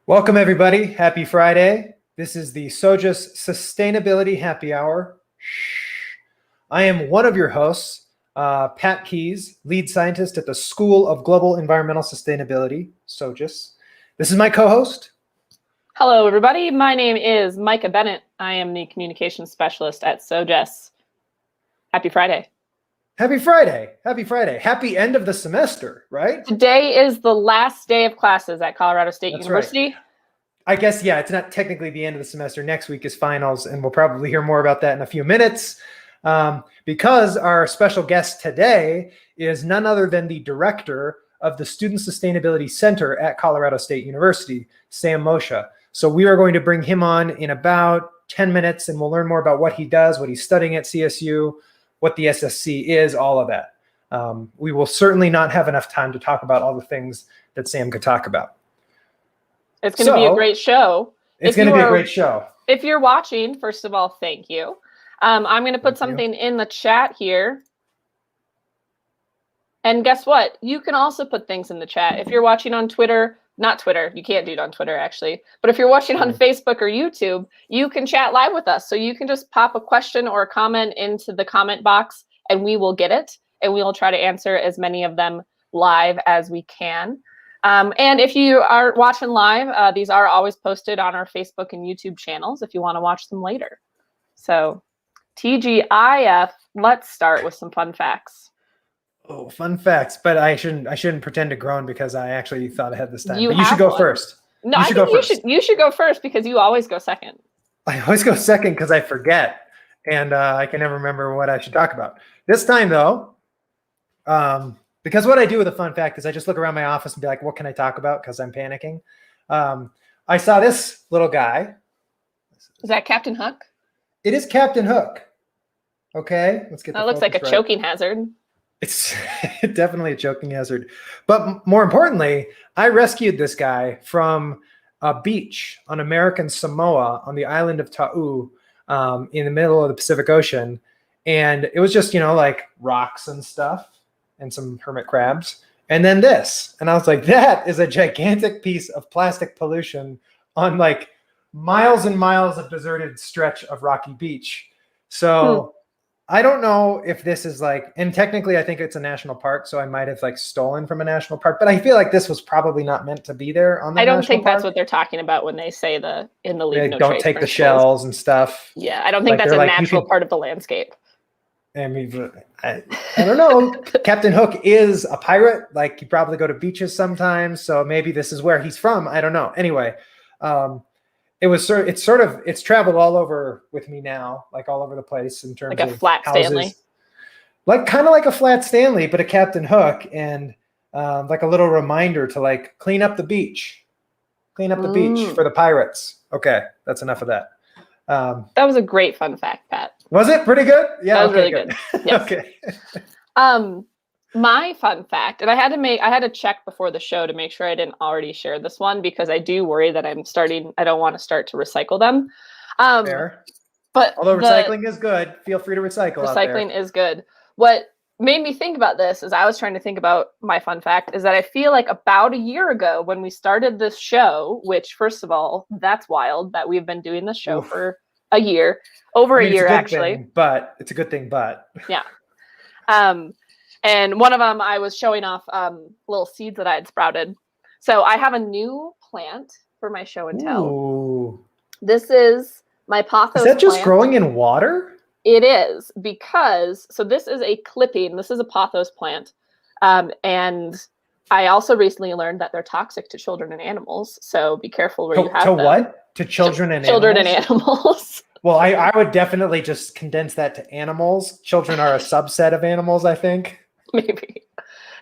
Welcome, everybody. Happy Friday. This is the SoGES Sustainability Happy Hour. I am one of your hosts, Pat Keys, lead scientist at the School of Global Environmental Sustainability, SoGES. This is my co-host. Hello, everybody. My name is Micah Bennett. I am the communications specialist at SoGES. Happy Friday. Happy Friday. Happy Friday. Happy end of the semester, right? Today is the last day of classes at Colorado State University. Right. I guess, yeah, it's not technically the end of the semester. Next week is finals, and we'll probably hear more about that in a few minutes because our special guest today is none other than the director of the Student Sustainability Center at Colorado State University, Sam Moccia. So we are going to bring him on in about 10 minutes, and we'll learn more about what he does, what he's studying at CSU, what the SSC is, all of that. We will certainly not have enough time to talk about all the things that Sam could talk about. It's going to be a great show. It's going to be a great show. If you're watching, first of all, thank you. I'm going to put something in the chat here. And guess what? You can also put things in the chat. If you're watching on Twitter, not Twitter, you can't do it on Twitter actually, but if you're watching on Facebook or YouTube, you can chat live with us. So you can just pop a question or a comment into the comment box and we will get it. And we will try to answer as many of them live as we can. And if you are watching live, these are always posted on our Facebook and YouTube channels if you want to watch them later. So TGIF, let's start with some fun facts. Oh, fun facts, but I shouldn't pretend to groan because I actually thought I had this time. You should go first. No, I think you should go first because you always go second. I always go second because I forget, and I can never remember what I should talk about. This time, though, because what I do with a fun fact is I just look around my office and be like, what can I talk about? Because I'm panicking. I saw this little guy. Is that Captain Hook? It is Captain Hook. Okay, let's get that looks like a choking hazard. It's definitely a choking hazard. But more importantly, I rescued this guy from a beach on American Samoa on the island of Ta'u in the middle of the Pacific Ocean. And it was just, like rocks and stuff and some hermit crabs. And then this. And I was like, that is a gigantic piece of plastic pollution on like miles and miles of deserted stretch of rocky beach. So I don't know if this is like, and technically I think it's a national park, so I might have like stolen from a national park, but I feel like this was probably not meant to be there on the I don't think that's what they're talking about when they say in the leave no trace. Don't take the shells and stuff. Yeah, I don't think that's a natural part of the landscape. I mean, I don't know. Captain Hook is a pirate. Like you probably go to beaches sometimes, so maybe this is where he's from. I don't know. Anyway, it's traveled all over with me now, like all over the place in terms of like a flat houses. Stanley, like kind of like a flat Stanley, but a Captain Hook, and like a little reminder to like clean up the beach for the pirates. Okay, that's enough of that. That was a great fun fact, Pat. Was it pretty good? Yeah, that was really good. Yes. Okay. My fun fact, and I had to check before the show to make sure I didn't already share this one because I do worry that I don't want to start to recycle them. Fair. But although recycling is good, feel free to recycle. Recycling is good. What made me think about this is I was trying to think about my fun fact is that I feel like about a year ago when we started this show, which first of all, that's wild that we've been doing this show for a year, over a year actually. But it's a good thing, but. Yeah. And one of them, I was showing off little seeds that I had sprouted. So I have a new plant for my show and tell. Ooh. This is my Pothos Plant. Is that just growing in water? It is because, so this is a clipping. This is a Pothos plant. And I also recently learned that they're toxic to children and animals. So be careful where you have them. To what? To children and children animals? And animals. Well, I would definitely just condense that to animals. Children are a subset of animals, I think. Maybe.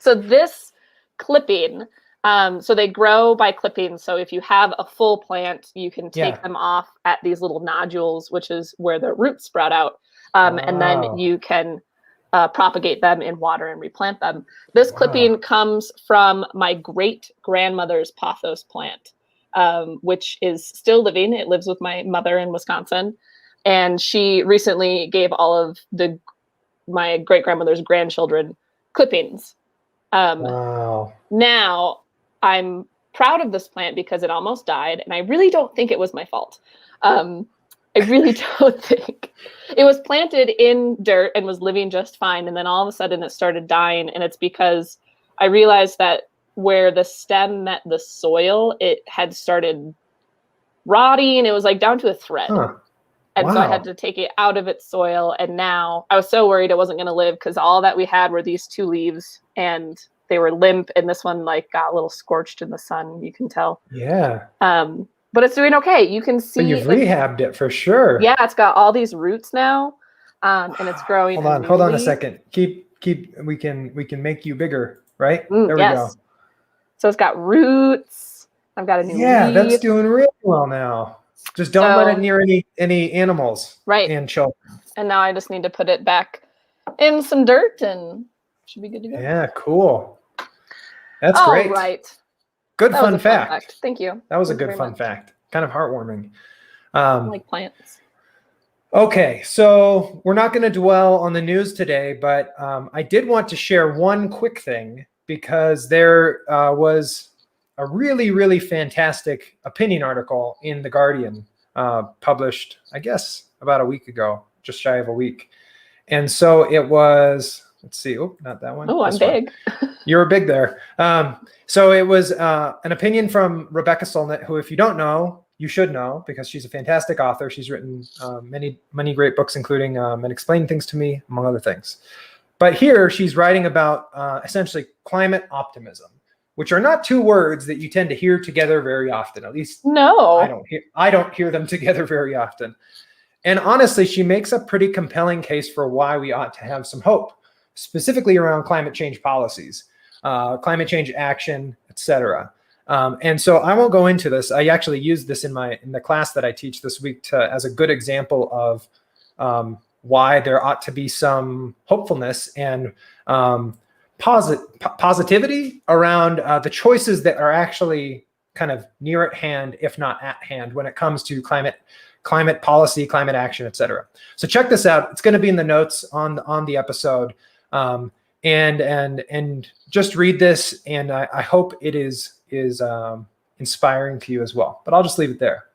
So this clipping, so they grow by clipping. So if you have a full plant, you can take them off at these little nodules, which is where the roots sprout out. And then you can propagate them in water and replant them. This clipping comes from my great-grandmother's Pothos plant, which is still living. It lives with my mother in Wisconsin. And she recently gave all of my great-grandmother's grandchildren clippings. Now I'm proud of this plant because it almost died, and I really don't think it was my fault. I really don't think. It was planted in dirt and was living just fine, and then all of a sudden it started dying, and it's because I realized that where the stem met the soil, it had started rotting. It was like down to a thread. Huh. And so I had to take it out of its soil, and now I was so worried it wasn't going to live because all that we had were these 2 leaves, and they were limp, and this one like got a little scorched in the sun, you can tell. Yeah. But it's doing okay. You can see. But you've rehabbed it for sure. Yeah, it's got all these roots now, and it's growing. Hold on a second. Keep. We can make you bigger, right? There we go. So it's got roots. I've got a new leaf. That's doing really well now. Just don't let it near any animals, right? And children. And now I just need to put it back in some dirt, and should be good to go. Yeah, cool. That's great. All right. Good fun fact. Thank you. That was a good fun fact. Kind of heartwarming. I like plants. Okay, so we're not going to dwell on the news today, but I did want to share one quick thing because there was a really, really fantastic opinion article in The Guardian published, I guess, about a week ago, just shy of a week. And so it was, let's see, not that one. Oh, I'm big. You were big there. So it was an opinion from Rebecca Solnit, who, if you don't know, you should know because she's a fantastic author. She's written many great books, including And Explain Things to Me, among other things. But here she's writing about essentially climate optimism, which are not 2 words that you tend to hear together very often. At least I don't hear them together very often. And honestly, she makes a pretty compelling case for why we ought to have some hope, specifically around climate change policies, climate change action, etc. And so I won't go into this. I actually used this in the class that I teach this week as a good example of why there ought to be some hopefulness and positivity around the choices that are actually kind of near at hand, if not at hand, when it comes to climate policy, climate action, et cetera. So check this out. It's going to be in the notes on the episode, and just read this. And I hope it is inspiring to you as well. But I'll just leave it there.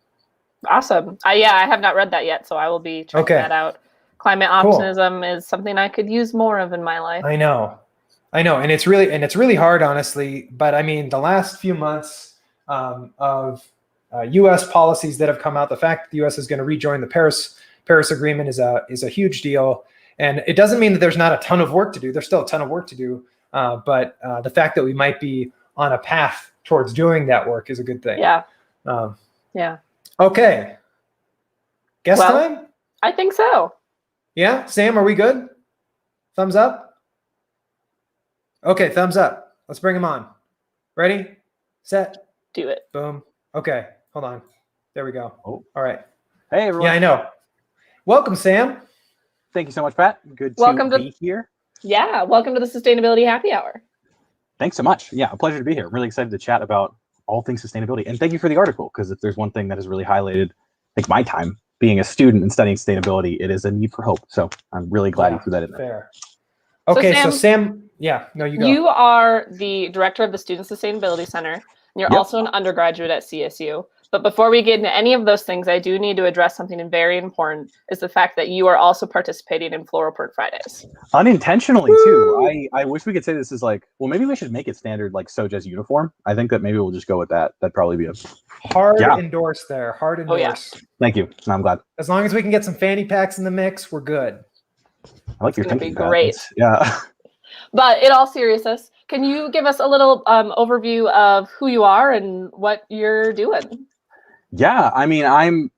Awesome. I have not read that yet, so I will be checking that out. Climate optimism is something I could use more of in my life. I know, and it's really hard, honestly. But I mean, the last few months of U.S. policies that have come out, the fact that the U.S. is going to rejoin the Paris Agreement is a huge deal, and it doesn't mean that there's not a ton of work to do. There's still a ton of work to do, but the fact that we might be on a path towards doing that work is a good thing. Yeah. Yeah. Okay. Guess time? I think so. Yeah, Sam, are we good? Thumbs up? Okay, thumbs up. Let's bring him on. Ready? Set? Do it. Boom. Okay, hold on. There we go. Oh. All right. Hey, everyone. Yeah, I know. Welcome, Sam. Thank you so much, Pat. Good to be here. Yeah, welcome to the Sustainability Happy Hour. Thanks so much. Yeah, a pleasure to be here. I'm really excited to chat about all things sustainability. And thank you for the article, because if there's one thing that has really highlighted, I think, my time being a student and studying sustainability, it is a need for hope. So I'm really glad you threw that in there. Fair. Okay, so Sam, you go. You are the director of the Student Sustainability Center, and you're also an undergraduate at CSU. But before we get into any of those things, I do need to address something very important, is the fact that you are also participating in Floral Print Fridays. Unintentionally, too. I wish we could say this is like, well, maybe we should make it standard like SoGES uniform. I think that maybe we'll just go with that. That'd probably be a hard endorse there. Hard endorse. Oh, yeah. Thank you. I'm glad. As long as we can get some fanny packs in the mix, we're good. I like your thinking. Great. Yeah. But in all seriousness, can you give us a little overview of who you are and what you're doing? Yeah, I mean,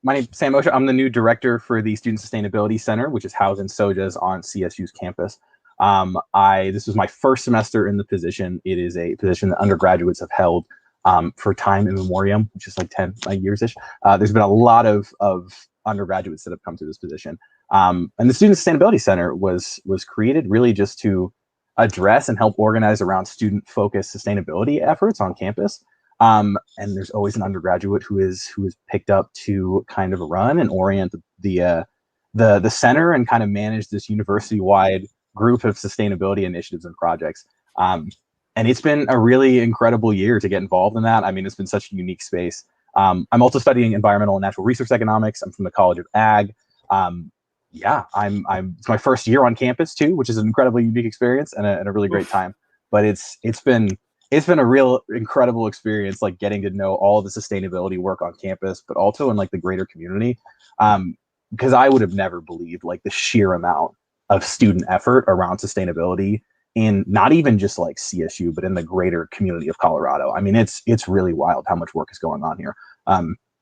my name's Sam Moccia. I'm the new director for the Student Sustainability Center, which is housed in SoGES on CSU's campus. This was my first semester in the position. It is a position that undergraduates have held for time immemorial, which is like 10 years-ish. There's been a lot of undergraduates that have come through this position. And the Student Sustainability Center was created really just to address and help organize around student-focused sustainability efforts on campus. And there's always an undergraduate who is picked up to kind of run and orient the center and kind of manage this university-wide group of sustainability initiatives and projects. And it's been a really incredible year to get involved in that. I mean, it's been such a unique space. I'm also studying environmental and natural resource economics. I'm from the College of Ag. Yeah, it's my first year on campus too, which is an incredibly unique experience and a really great time. But it's been a real incredible experience, like getting to know all the sustainability work on campus, but also in like the greater community. Because I would have never believed like the sheer amount of student effort around sustainability in not even just like CSU, but in the greater community of Colorado. I mean, it's really wild how much work is going on here,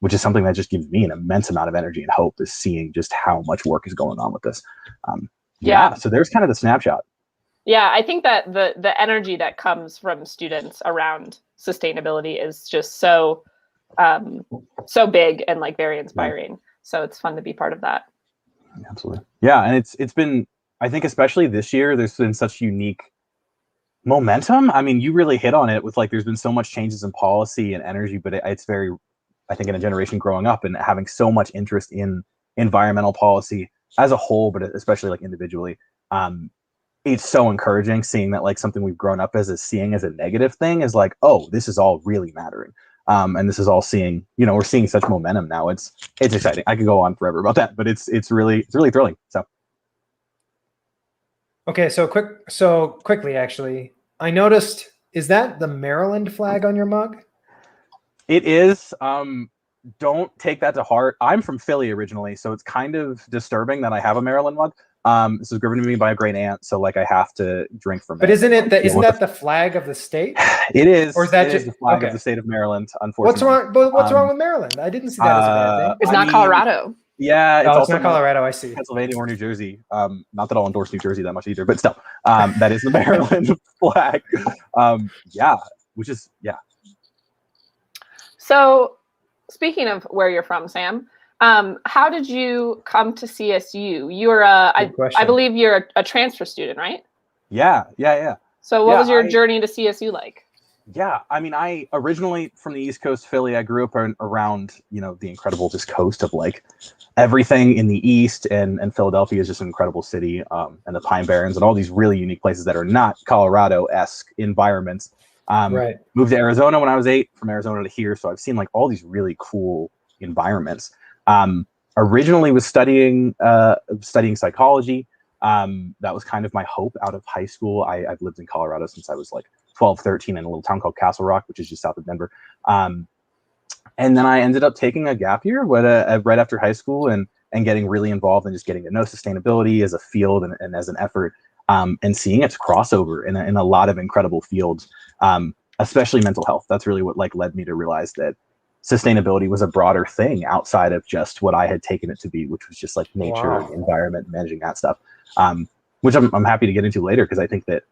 which is something that just gives me an immense amount of energy and hope, is seeing just how much work is going on with this. So there's kind of the snapshot. Yeah, I think that the energy that comes from students around sustainability is just so big and like very inspiring. Yeah. So it's fun to be part of that. Absolutely. Yeah, and it's been, I think especially this year, there's been such unique momentum. I mean, you really hit on it with like, there's been so much changes in policy and energy, but it's very, I think in a generation growing up and having so much interest in environmental policy as a whole, but especially like individually, it's so encouraging seeing that like something we've grown up as is seeing as a negative thing is like, oh, this is all really mattering. And this is all seeing, we're seeing such momentum now. It's exciting. I could go on forever about that, but it's really thrilling. So. Okay, so quickly, actually, I noticed, is that the Maryland flag on your mug? It is. Don't take that to heart. I'm from Philly originally, so it's kind of disturbing that I have a Maryland mug. This was given to me by a great aunt, so like I have to drink from it. But isn't that the flag of the state? It is. Or is that just the flag of the state of Maryland? Unfortunately. What's wrong with Maryland? I didn't see that as a bad thing. It's not Colorado. Yeah, it's also not Colorado. I see. Pennsylvania or New Jersey. Not that I'll endorse New Jersey that much either, but still, that is the Maryland flag. Which is. So, speaking of where you're from, Sam, how did you come to CSU? You're I believe you're a transfer student, right? Yeah. So, what was your journey to CSU like? Yeah, I mean, I originally from the East Coast, Philly. I grew up around, the incredible just coast of like everything in the East, and Philadelphia is just an incredible city, and the Pine Barrens and all these really unique places that are not Colorado-esque environments. Right. Moved to Arizona when I was 8, from Arizona to here, so I've seen like all these really cool environments. Originally was studying psychology. That was kind of my hope out of high school. I've lived in Colorado since I was like 12, 13 in a little town called Castle Rock, which is just south of Denver. And then I ended up taking a gap year right after high school and getting really involved in just getting to know sustainability as a field and as an effort, and seeing its crossover in a lot of incredible fields, especially mental health. That's really what like led me to realize that sustainability was a broader thing outside of just what I had taken it to be, which was just like nature, environment, managing that stuff, which I'm happy to get into later, because I think that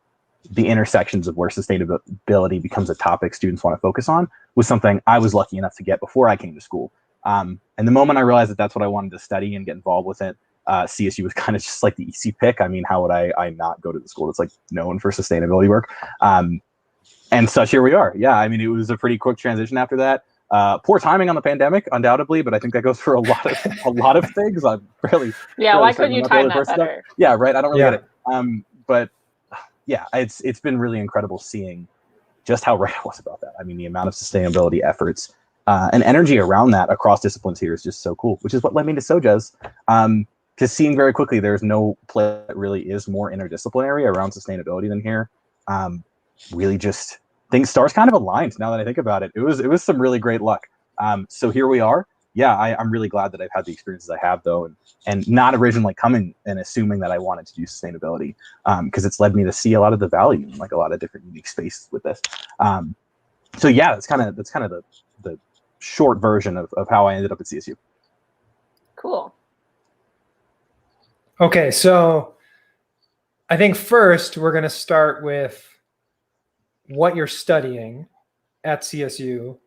the intersections of where sustainability becomes a topic students want to focus on was something I was lucky enough to get before I came to school. And the moment I realized that that's what I wanted to study and get involved with it, CSU was kind of just like the easy pick. I mean, how would I not go to the school that's like known for sustainability work? And such, here we are. Yeah, I mean, it was a pretty quick transition after that. Poor timing on the pandemic, undoubtedly, but I think that goes for a lot of things. I'm really why couldn't you time that better? Yeah, right. I don't really get it. But yeah, it's been really incredible seeing just how right I was about that. I mean, the amount of sustainability efforts and energy around that across disciplines here is just so cool, which is what led me to SoGES. Because seeing very quickly, there's no place that really is more interdisciplinary around sustainability than here. Really just stars kind of aligned now that I think about it. It was some really great luck. So here we are. Yeah, I'm really glad that I've had the experiences I have, though, and not originally coming and assuming that I wanted to do sustainability, because it's led me to see a lot of the value in like a lot of different unique spaces with this. So yeah, that's kind of the short version of how I ended up at CSU. Cool. Okay, so I think first we're going to start with what you're studying at CSU,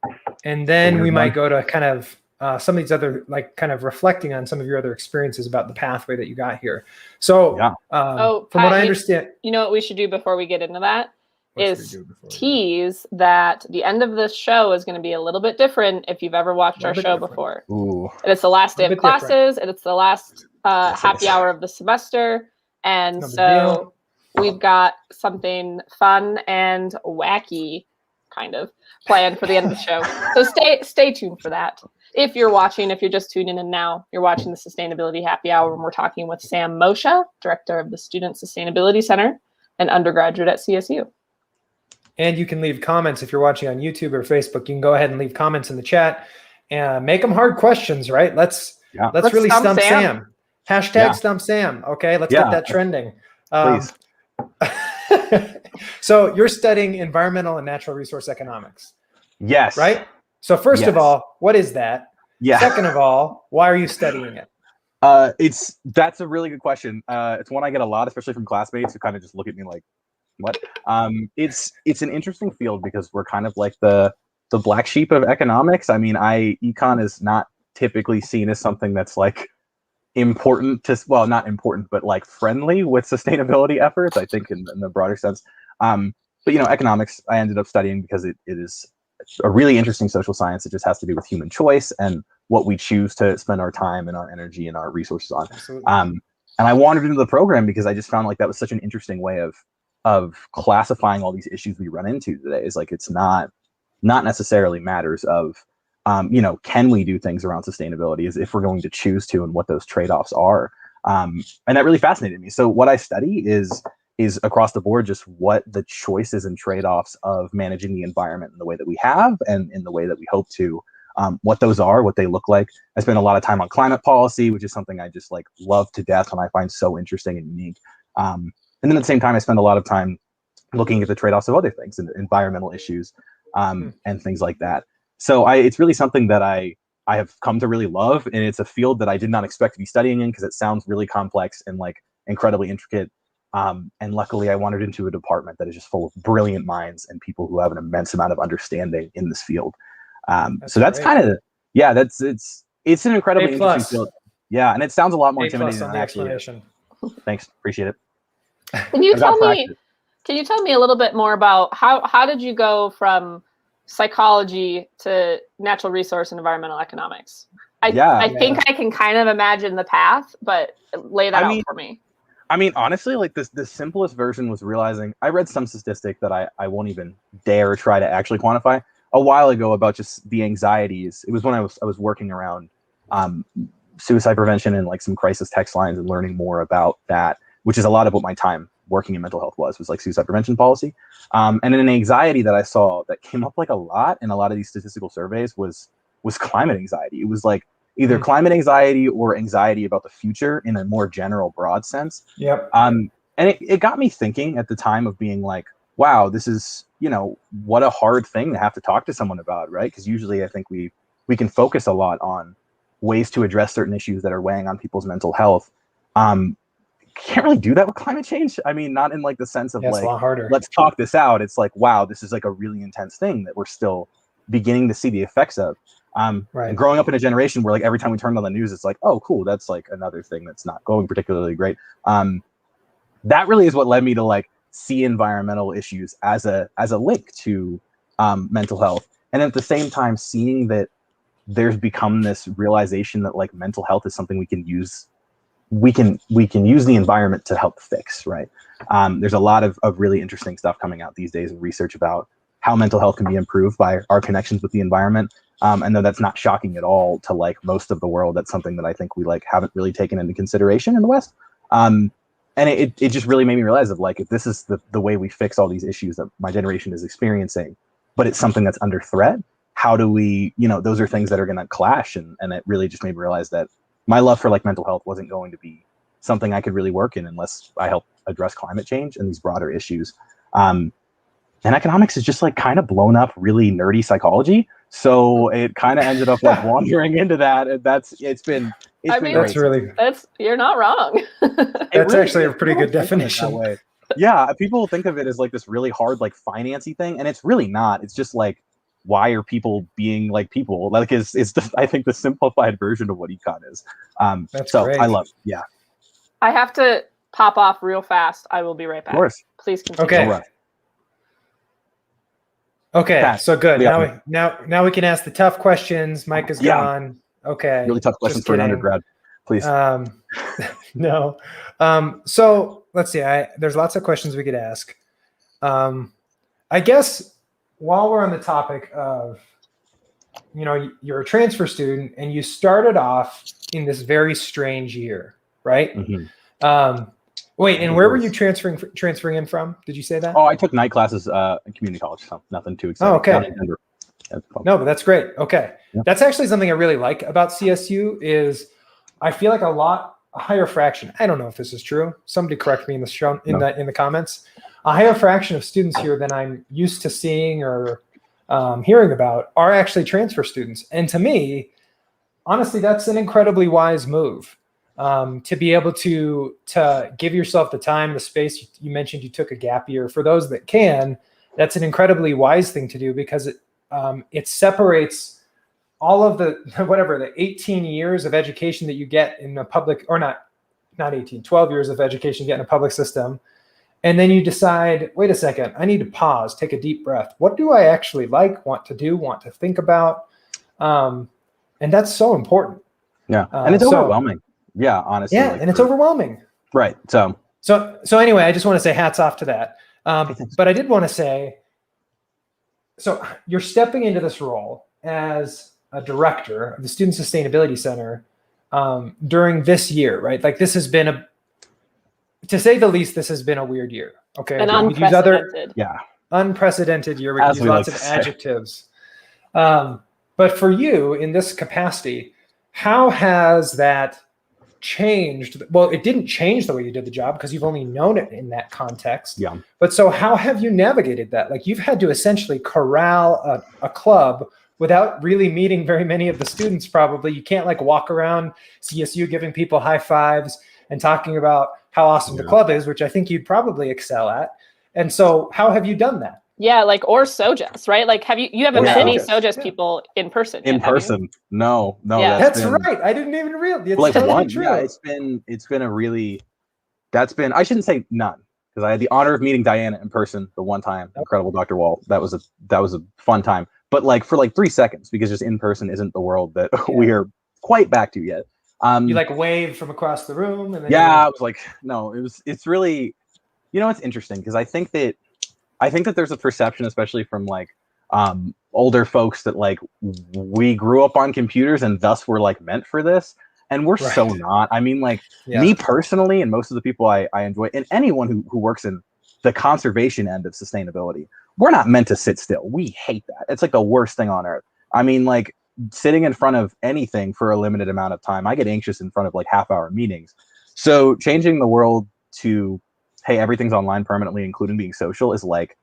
and then we might go to kind of some of these other, like kind of reflecting on some of your other experiences about the pathway that you got here. So from Pat, what I understand, you know what we should do before we get into that is tease that the end of this show is going to be a little bit different if you've ever watched our show before. Ooh. And it's the last day of classes, and it's the last happy hour of the semester. And so we've got something fun and wacky kind of planned for the end of the show. So stay tuned for that. If you're watching, if you're just tuning in now, you're watching the Sustainability Happy Hour, and we're talking with Sam Moccia, Director of the Student Sustainability Center and undergraduate at CSU. And you can leave comments if you're watching on YouTube or Facebook. You can go ahead and leave comments in the chat and make them hard questions, right? Let's really stump Sam. Hashtag stump Sam. Okay, let's get that trending. Please. So you're studying environmental and natural resource economics. Yes. Right? So first of all, what is that? Yeah. Second of all, why are you studying it? That's a really good question. It's one I get a lot, especially from classmates who kind of just look at me like, what? It's an interesting field because we're kind of like the black sheep of economics. I mean, econ is not typically seen as something that's like important to, well, not important, but like friendly with sustainability efforts, I think in the broader sense. But economics, I ended up studying because it is a really interesting social science. It just has to do with human choice and what we choose to spend our time and our energy and our resources on. Absolutely. And I wandered into the program because I just found like that was such an interesting way of classifying all these issues we run into today. Is like, it's not necessarily matters of, can we do things around sustainability, is if we're going to choose to, and what those trade-offs are. And that really fascinated me. So what I study is across the board just what the choices and trade-offs of managing the environment in the way that we have and in the way that we hope to, what those are, what they look like. I spend a lot of time on climate policy, which is something I just like love to death and I find so interesting and unique. And then at the same time, I spend a lot of time looking at the trade-offs of other things, and environmental issues and things like that. So it's really something that I have come to really love, and it's a field that I did not expect to be studying in because it sounds really complex and like incredibly intricate. And luckily I wandered into a department that is just full of brilliant minds and people who have an immense amount of understanding in this field. So that's kind of, it's an incredibly interesting field. Yeah. And it sounds a lot more intimidating than actually is. Thanks. Appreciate it. Can you tell me a little bit more about how did you go from psychology to natural resource and environmental economics? I think I can kind of imagine the path, but lay that out for me. I mean, honestly, like the simplest version was realizing I read some statistic that I won't even dare try to actually quantify a while ago about just the anxieties. It was when I was working around suicide prevention and like some crisis text lines and learning more about that, which is a lot of what my time working in mental health was like suicide prevention policy. And then an anxiety that I saw that came up like a lot in a lot of these statistical surveys was climate anxiety. It was like either climate anxiety or anxiety about the future in a more general, broad sense. Yep. And it got me thinking at the time of being like, wow, this is, what a hard thing to have to talk to someone about, right? Because usually I think we can focus a lot on ways to address certain issues that are weighing on people's mental health. Can't really do that with climate change. I mean, not in like the sense of like, let's talk this out. It's like, wow, this is like a really intense thing that we're still beginning to see the effects of. And growing up in a generation where like every time we turned on the news, it's like, oh, cool, that's like another thing that's not going particularly great. That really is what led me to like see environmental issues as a link to mental health. And at the same time, seeing that there's become this realization that like mental health is something we can use. We can use the environment to help fix, right? There's a lot of really interesting stuff coming out these days in research about how mental health can be improved by our connections with the environment. And though that's not shocking at all to like most of the world, that's something that I think we like haven't really taken into consideration in the West. And it just really made me realize of like, if this is the way we fix all these issues that my generation is experiencing, but it's something that's under threat, how do we, those are things that are going to clash. And it really just made me realize that my love for like mental health wasn't going to be something I could really work in unless I help address climate change and these broader issues. And economics is just like kind of blown up really nerdy psychology. So it kind of ended up like wandering into that. And it's been you're not wrong. That's really, actually a pretty good definition. That way. Yeah. People think of it as like this really hard, like financy thing. And it's really not. It's just like, why are people being like people? Like is I think the simplified version of what econ is. That's so great. I love it. Yeah. I have to pop off real fast. I will be right back. Of course. Please continue. Okay. Right. Okay. Pass. So good. Yeah. Now we can ask the tough questions. Mike is gone. Okay. Really tough questions for an undergrad, please. No. So let's see. There's lots of questions we could ask. I guess while we're on the topic of, you're a transfer student and you started off in this very strange year, right? Wait, and where were you transferring in from? Did you say that? Oh, I took night classes in community college, so nothing too exciting. Oh, okay. Down in Denver. No, but that's great. Okay. Yeah. That's actually something I really like about CSU is I feel like a higher fraction. I don't know if this is true. Somebody correct me in the comments. A higher fraction of students here than I'm used to seeing or hearing about are actually transfer students. And to me, honestly, that's an incredibly wise move. To be able to give yourself the time, the space. You mentioned you took a gap year. For those that can, that's an incredibly wise thing to do because it separates all of the 18 years of education that you get in the public, or not 18, 12 years of education you get in a public system. And then you decide, wait a second, I need to pause, take a deep breath. What do I actually like, want to do, want to think about? And that's so important. Yeah, and it's overwhelming. Yeah, honestly. Yeah, and it's overwhelming. Right. So anyway, I just want to say hats off to that. But I did want to say, so you're stepping into this role as a director of the Student Sustainability Center during this year, right? Like this has been to say the least, this has been a weird year. Okay. An unprecedented. Unprecedented year. We use lots of adjectives. But for you in this capacity, how has that changed? Well, it didn't change the way you did the job because you've only known it in that context. Yeah. But so how have you navigated that? Like you've had to essentially corral a club without really meeting very many of the students. Probably you can't like walk around CSU giving people high fives and talking about how awesome the club is, which I think you'd probably excel at. And so how have you done that? Yeah, like or SoGES, right? Like you haven't met any SoGES people in person yet, in person? No. Yeah. That's right. I didn't even realize. It's like totally one. True. Yeah, it's been a really. That's been. I shouldn't say none because I had the honor of meeting Diana in person the one time. Incredible, Dr. Wall. That was a fun time. But like for like 3 seconds because just in person isn't the world that we are quite back to yet. You like waved from across the room, and then I was like, no. It's really, it's interesting because I think that there's a perception, especially from like older folks, that like we grew up on computers and thus we're like meant for this, and we're so not. I mean, like me personally, and most of the people I enjoy, and anyone who works in the conservation end of sustainability, we're not meant to sit still. We hate that. It's like the worst thing on earth. I mean, like sitting in front of anything for a limited amount of time, I get anxious in front of like half-hour meetings. So changing the world to, hey, everything's online permanently, including being social, is like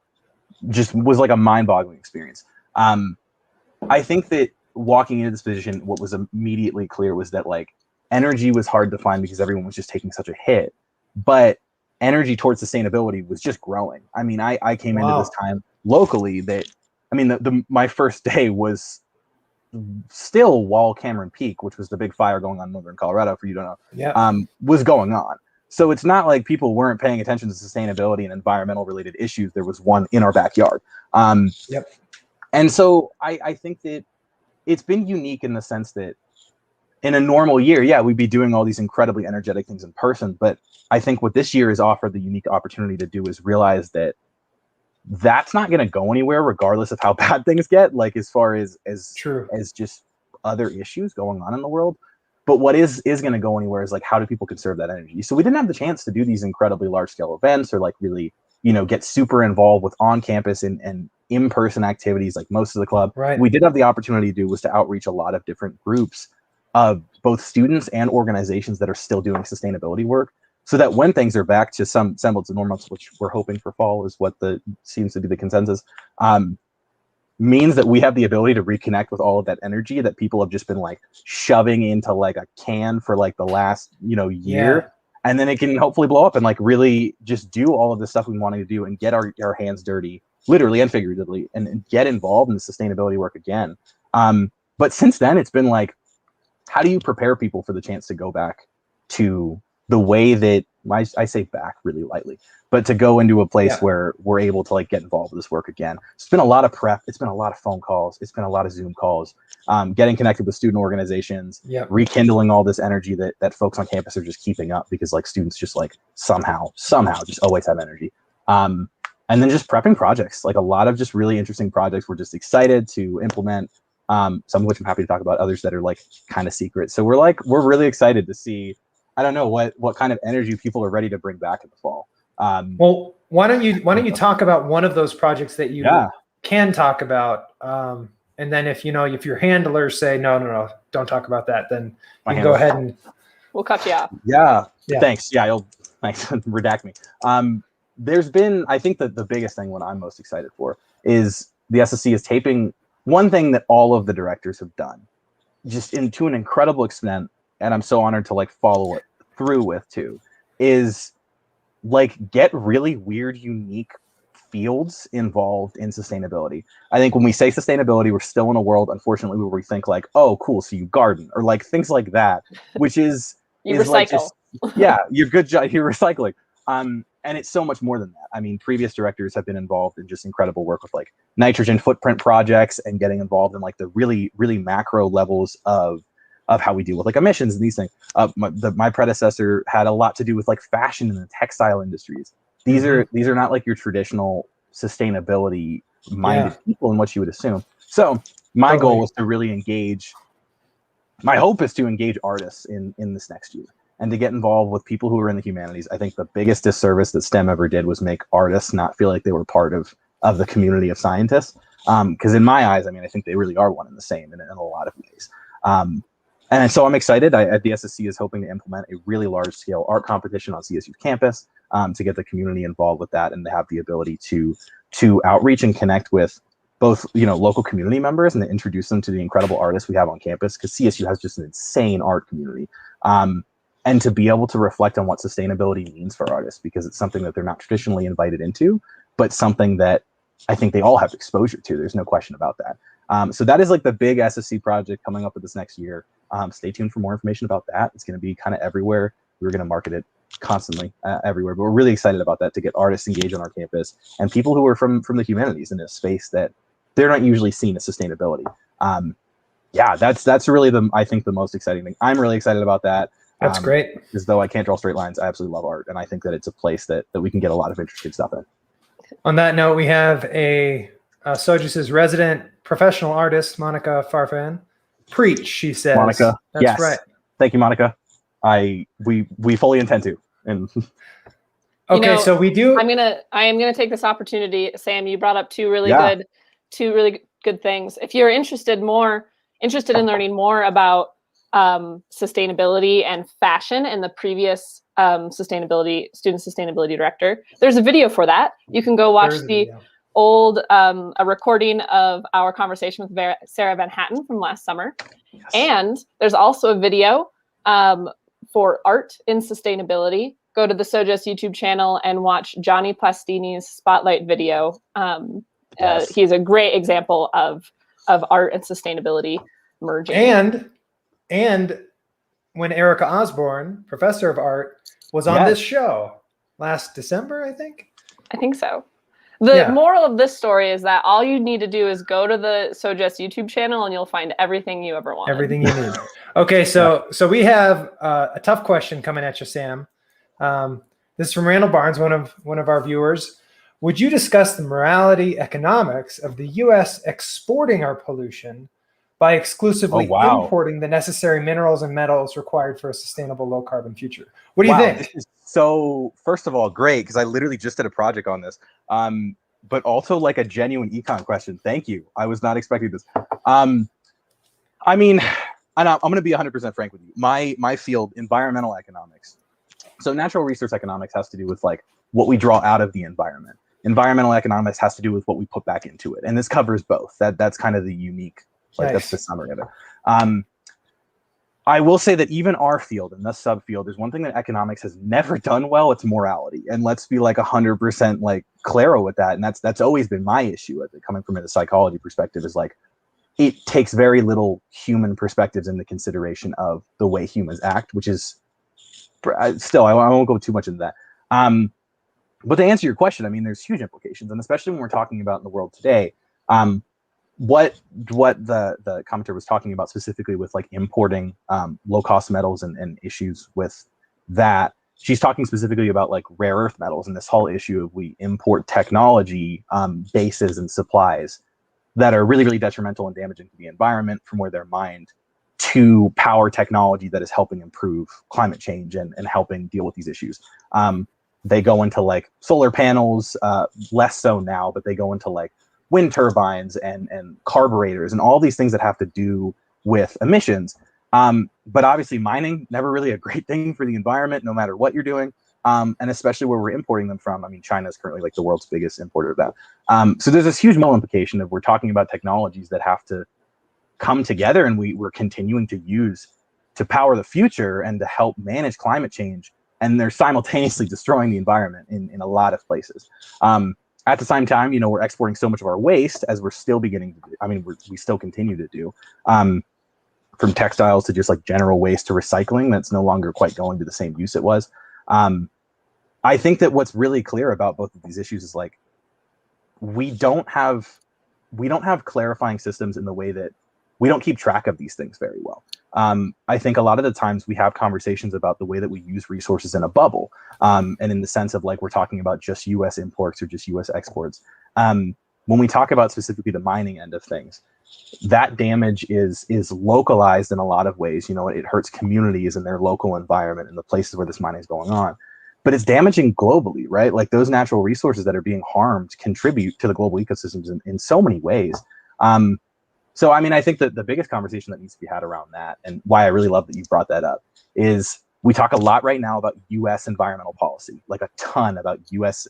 was like a mind-boggling experience. I think that walking into this position, what was immediately clear was that like energy was hard to find because everyone was just taking such a hit, but energy towards sustainability was just growing. I mean, I came into this time locally that, I mean, my first day was still while Cameron Peak, which was the big fire going on in northern Colorado, for you to know, was going on. So it's not like people weren't paying attention to sustainability and environmental related issues. There was one in our backyard. And so I think that it's been unique in the sense that in a normal year, we'd be doing all these incredibly energetic things in person. But I think what this year has offered the unique opportunity to do is realize that that's not going to go anywhere, regardless of how bad things get, like as far as just other issues going on in the world. But what is going to go anywhere is like, how do people conserve that energy? So we didn't have the chance to do these incredibly large scale events or like really, get super involved with on campus and in-person activities like most of the club. Right. We did have the opportunity to do was to outreach a lot of different groups of both students and organizations that are still doing sustainability work, so that when things are back to some semblance of normal, which we're hoping for fall is what seems to be the consensus, means that we have the ability to reconnect with all of that energy that people have just been like shoving into like a can for like the last year, and then it can hopefully blow up and like really just do all of the stuff we wanted to do and get our hands dirty, literally and figuratively, and get involved in the sustainability work again. But since then, it's been like, how do you prepare people for the chance to go back to the way that I say back really lightly, but to go into a place where we're able to like get involved with this work again. It's been a lot of prep. It's been a lot of phone calls. It's been a lot of Zoom calls, getting connected with student organizations, rekindling all this energy that folks on campus are just keeping up, because like students just like somehow just always have energy. And then just prepping projects, like a lot of just really interesting projects we're just excited to implement. Some of which I'm happy to talk about, others that are like kind of secret. So we're really excited to see, I don't know what kind of energy people are ready to bring back in the fall. Well, why don't you talk about one of those projects that you can talk about, and then if your handlers say no, don't talk about that, then you can go ahead and we'll cut you off. Yeah. Thanks. Yeah, thanks. Redact me. There's been, I think that the biggest thing, what I'm most excited for, is the SSC is taping one thing that all of the directors have done, just to an incredible extent, and I'm so honored to like follow it through with too, is like get really weird, unique fields involved in sustainability. I think when we say sustainability, we're still in a world, unfortunately, where we think like, oh, cool, so you garden, or like things like that, which is you recycle. Like just, you're good job. You're recycling. And it's so much more than that. I mean, previous directors have been involved in just incredible work with like nitrogen footprint projects and getting involved in like the really, really macro levels of how we deal with like emissions and these things. My predecessor had a lot to do with like fashion and the textile industries. These are not like your traditional sustainability minded people in what you would assume. So my goal was to really engage. My hope is to engage artists in this next year, and to get involved with people who are in the humanities. I think the biggest disservice that STEM ever did was make artists not feel like they were part of the community of scientists. Because in my eyes, I mean, I think they really are one and the same in a lot of ways. And so I'm excited. The SSC is hoping to implement a really large-scale art competition on CSU's campus to get the community involved with that, and to have the ability to outreach and connect with both local community members, and to introduce them to the incredible artists we have on campus, because CSU has just an insane art community. And to be able to reflect on what sustainability means for artists, because it's something that they're not traditionally invited into, but something that I think they all have exposure to. There's no question about that. So that is like the big SSC project coming up with this next year. Stay tuned for more information about that. It's going to be kind of everywhere. We're going to market it constantly everywhere, but we're really excited about that, to get artists engaged on our campus and people who are from the humanities in a space that they're not usually seen as sustainability. That's really I think the most exciting thing. I'm really excited about that. That's great. As though I can't draw straight lines, I absolutely love art, and I think that it's a place that we can get a lot of interesting stuff in. On that note, we have a SoGES's resident professional artist, Monica Farfan. Preach, she says. Monica, that's right. Thank you, Monica. We fully intend to. And okay, so we do. I am gonna take this opportunity, Sam. You brought up two really good things. If you're interested in learning more about sustainability and fashion and the previous student sustainability director, there's a video for that. You can go watch the old a recording of our conversation with Sarah Van Hatten from last summer. Yes. And there's also a video for art in sustainability. Go to the SoGES YouTube channel and watch Johnny Plastini's spotlight video. He's a great example of art and sustainability merging. And when Erica Osborne, professor of art, was on this show last December, I think. I think so. The moral of this story is that all you need to do is go to the SoGES YouTube channel and you'll find everything you ever want. Everything you need. Okay, so we have a tough question coming at you, Sam. This is from Randall Barnes, one of our viewers. Would you discuss the morality economics of the U.S. exporting our pollution by exclusively importing the necessary minerals and metals required for a sustainable low-carbon future? What do you think? This is so, first of all, great, because I literally just did a project on this. But also like a genuine econ question. Thank you. I was not expecting this. I mean, and I'm going to be 100% frank with you. My field, environmental economics. So natural resource economics has to do with like what we draw out of the environment. Environmental economics has to do with what we put back into it. And this covers both. That's kind of the unique, like that's the summary of it. I will say that even our field and the subfield is one thing that economics has never done well. It's morality. And let's be like 100% like claro with that. And that's always been my issue with it, coming from a psychology perspective, is like, it takes very little human perspectives into consideration of the way humans act, which is still, I won't go too much into that. But to answer your question, I mean, there's huge implications, and especially when we're talking about in the world today, what the commenter was talking about specifically with like importing low cost metals and issues with that. She's talking specifically about like rare earth metals and this whole issue of we import technology bases and supplies that are really, really detrimental and damaging to the environment from where they're mined to power technology that is helping improve climate change and helping deal with these issues. They go into like solar panels, less so now, but they go into like wind turbines and carburetors and all these things that have to do with emissions. But obviously mining, never really a great thing for the environment, no matter what you're doing. And especially where we're importing them from. I mean, China is currently like the world's biggest importer of that. So there's this huge moral implication of we're talking about technologies that have to come together and we're continuing to use to power the future and to help manage climate change. And they're simultaneously destroying the environment in a lot of places. At the same time, you know, we're exporting so much of our waste as we're still beginning to do. I mean, we still continue to do. From textiles to just like general waste to recycling, that's no longer quite going to the same use it was. I think that what's really clear about both of these issues is like we don't have clarifying systems in the way that we don't keep track of these things very well. I think a lot of the times we have conversations about the way that we use resources in a bubble, and in the sense of like we're talking about just U.S. imports or just U.S. exports. When we talk about specifically the mining end of things, that damage is localized in a lot of ways. You know, it hurts communities in their local environment and the places where this mining is going on. But it's damaging globally, right? Like those natural resources that are being harmed contribute to the global ecosystems in so many ways. So, I mean, I think that the biggest conversation that needs to be had around that, and why I really love that you brought that up, is we talk a lot right now about U.S. environmental policy, like a ton about U.S.